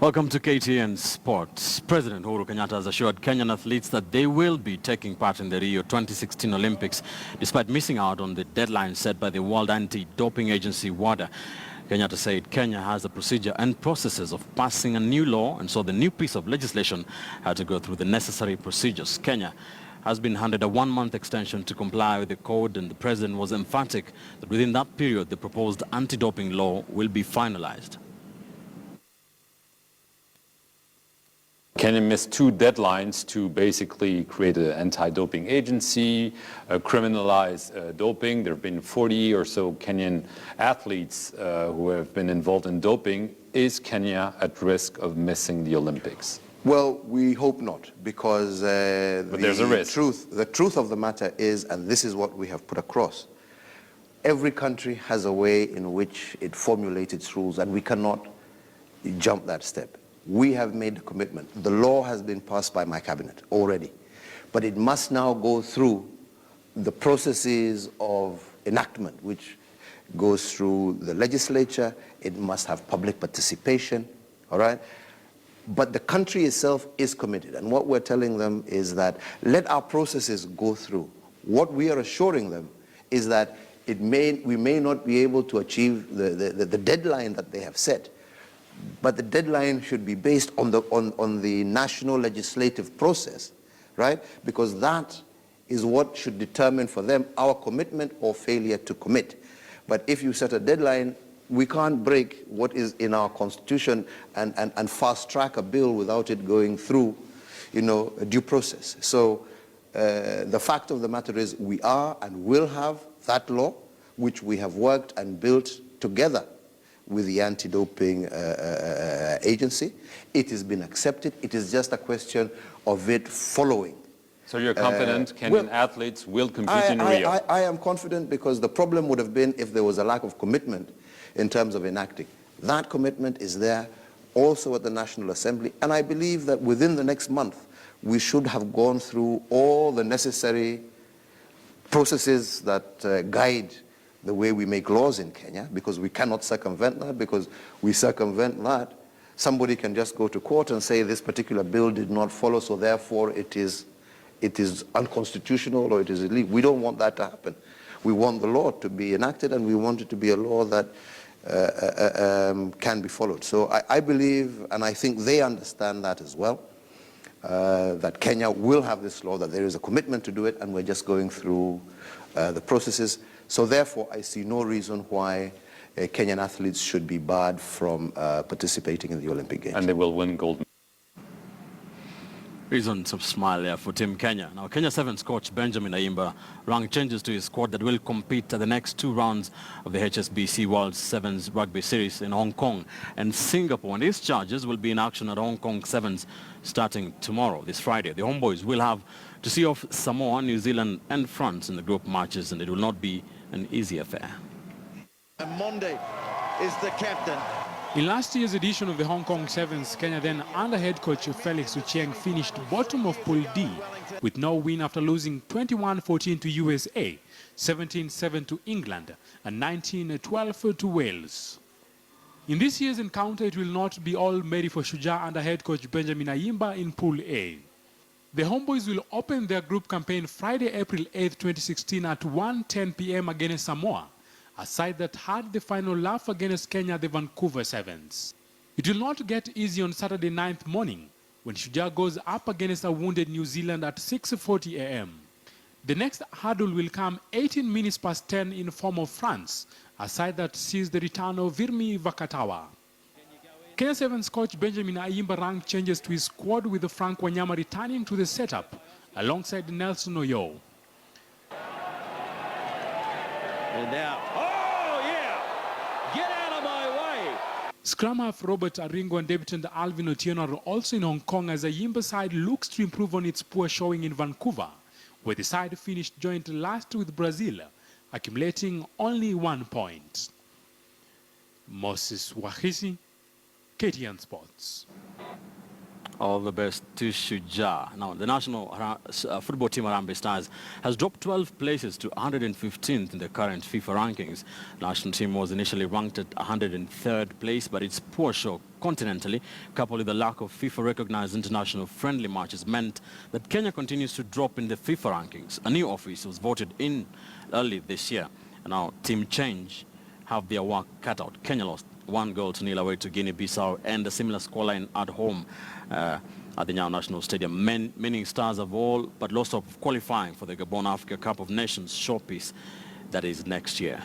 Welcome to KTN Sports. President Uhuru Kenyatta has assured Kenyan athletes that they will be taking part in the Rio 2016 Olympics, despite missing out on the deadline set by the World Anti-Doping Agency, WADA. Kenyatta said Kenya has a procedure and processes of passing a new law, and so the new piece of legislation had to go through the necessary procedures. Kenya has been handed a one-month extension to comply with the code, and the president was emphatic that within that period, the proposed anti-doping law will be finalized. Kenya missed two deadlines to basically create an anti-doping agency, criminalize doping. There have been 40 or so Kenyan athletes who have been involved in doping. Is Kenya at risk of missing the Olympics? Well, we hope not, because but there's a risk. The truth of the matter is, and this is what we have put across, every country has a way in which it formulates its rules, and we cannot jump that step. We have made a commitment. The law has been passed by my cabinet already, but it must now go through the processes of enactment, which goes through the legislature. It must have public participation, all right? But the country itself is committed, and what we're telling them is that let our processes go through. What we are assuring them is that we may not be able to achieve the deadline that they have set, but the deadline should be based on the national legislative process, right? Because that is what should determine for them our commitment or failure to commit. But if you set a deadline, we can't break what is in our constitution and fast track a bill without it going through, a due process. So the fact of the matter is we are and will have that law, which we have worked and built together with the anti-doping agency. It has been accepted. It is just a question of it following. So you're confident Kenyan athletes will compete in Rio? I am confident, because the problem would have been if there was a lack of commitment in terms of enacting. That commitment is there also at the National Assembly, and I believe that within the next month we should have gone through all the necessary processes that guide the way we make laws in Kenya, because we cannot circumvent that. Because we circumvent that, somebody can just go to court and say this particular bill did not follow, so therefore it is unconstitutional or it is illegal. We don't want that to happen. We want the law to be enacted, and we want it to be a law that can be followed. So I believe, and I think they understand that as well, that Kenya will have this law, that there is a commitment to do it, and we're just going through the processes. So therefore, I see no reason why Kenyan athletes should be barred from participating in the Olympic Games. And they will win gold. Reasons of smile there for Team Kenya. Now, Kenya Sevens coach Benjamin Ayimba rang changes to his squad that will compete at the next two rounds of the HSBC World Sevens Rugby Series in Hong Kong and Singapore. And these charges will be in action at Hong Kong Sevens starting tomorrow, this Friday. The Homeboys will have to see off Samoa, New Zealand and France in the group matches, and it will not be an easy affair. And Monday is the captain. In last year's edition of the Hong Kong Sevens, Kenya then under head coach Felix Uchieng finished bottom of Pool D with no win after losing 21-14 to USA, 17-7 to England and 19-12 to Wales. In this year's encounter, it will not be all merry for Shujaa under head coach Benjamin Ayimba in Pool A. The Homeboys will open their group campaign Friday, April 8, 2016 at 1:10 p.m. against Samoa, a side that had the final laugh against Kenya at the Vancouver Sevens. It will not get easy on Saturday 9th morning when Shujaa goes up against a wounded New Zealand at 6:40 a.m. The next hurdle will come 18 minutes past 10 in form of France, a side that sees the return of Virmi Vakatawa. Kenya Sevens coach Benjamin Ayimba rang changes to his squad, with Frank Wanyama returning to the setup alongside Nelson Oyo. And now, oh yeah! Get out of my way! Scrum half Robert Aringo and debutant Alvin Otieno are also in Hong Kong as Ayimba's side looks to improve on its poor showing in Vancouver, where the side finished joint last with Brazil, accumulating only 1 point. Moses Wahisi, KTN Sports. All the best to Shuja. Now, the national football team Harambee Stars has dropped 12 places to 115th in the current FIFA rankings. The national team was initially ranked at 103rd place, but its poor show continentally, coupled with the lack of FIFA-recognized international friendly matches, meant that Kenya continues to drop in the FIFA rankings. A new office was voted in early this year. And now, Team Change have their work cut out. Kenya lost 1-0 away to Guinea-Bissau and a similar scoreline at home at the Nyayo National Stadium, meaning Stars have all but lost hope of qualifying for the Gabon Africa Cup of Nations showpiece that is next year.